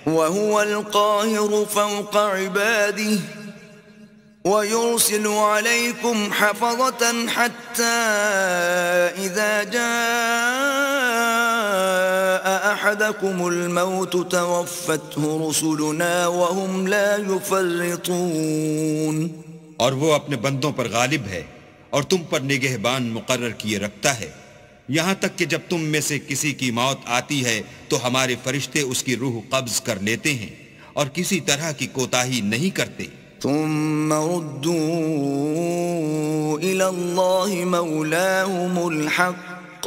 وهو القاهر فوق عباده ويرسل عليكم حفظة حتى إذا جاء أحدكم الموت توفته رسلنا وهم لا يفرطون. اور وہ اپنے بندوں پر غالب ہے اور تم پر نگہبان مقرر کیے رکھتا ہے، یہاں تک کہ جب تم میں سے کسی کی موت آتی ہے تو ہمارے فرشتے اس کی روح قبض کر لیتے ہیں اور کسی طرح کی کوتاہی نہیں کرتے. ثم ردوا إلى الله مولاهم الحق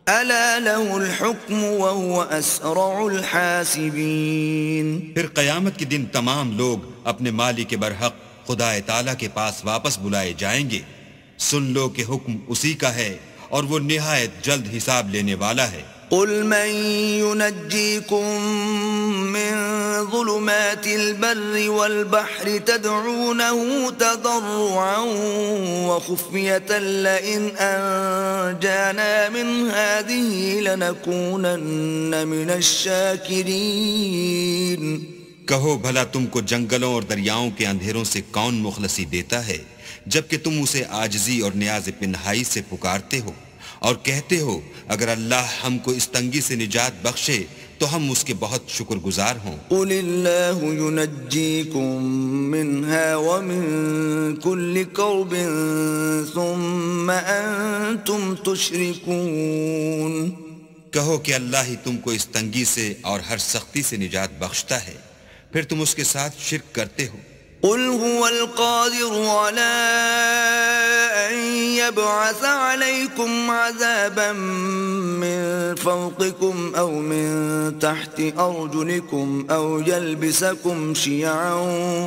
ألا له الحكم وهو أسرع الحاسبين. پھر قیامت کے دن تمام لوگ اپنے مالک برحق خدا تعالیٰ کے پاس واپس بلائے جائیں گے. سن لو کہ حکم اسی کا ہے اور وہ نہایت جلد حساب لینے والا ہے. قل من ينجيكم من ظلمات البر والبحر تدعونه تضرعا وخفية لئن أنجانا من هذه لنكونن من الشاكرين. کہو بھلا تم کو جنگلوں اور دریاؤں کے اندھیروں سے کون مخلصی دیتا ہے جبکہ تم اسے عاجزی اور نیاز پنہائی سے پکارتے ہو اور کہتے ہو اگر اللہ ہم کو اس تنگی سے نجات بخشے تو ہم اس کے بہت شکر گزار ہوں. قل اللہ ينجيكم منها ومن كل كرب ثم أنتم تشركون. کہو کہ اللہ ہی تم کو اس تنگی سے اور ہر سختی سے نجات بخشتا ہے پھر تم اس کے ساتھ شرک کرتے ہو. قل هو القادر على أن يبعث عليكم عذابا من فوقكم أو من تحت أرجلكم أو يلبسكم شيعا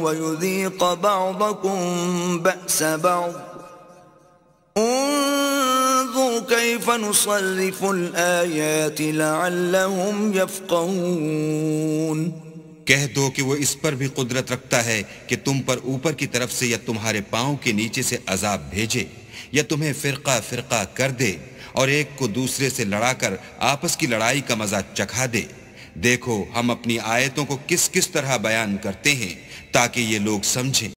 ويذيق بعضكم بأس بعض انظر كيف نصرف الآيات لعلهم يفقهون. کہہ دو کہ وہ اس پر بھی قدرت رکھتا ہے کہ تم پر اوپر کی طرف سے یا تمہارے پاؤں کے نیچے سے عذاب بھیجے یا تمہیں فرقہ فرقہ کر دے اور ایک کو دوسرے سے لڑا کر آپس کی لڑائی کا مزہ چکھا دے. دیکھو ہم اپنی آیتوں کو کس کس طرح بیان کرتے ہیں تاکہ یہ لوگ سمجھیں.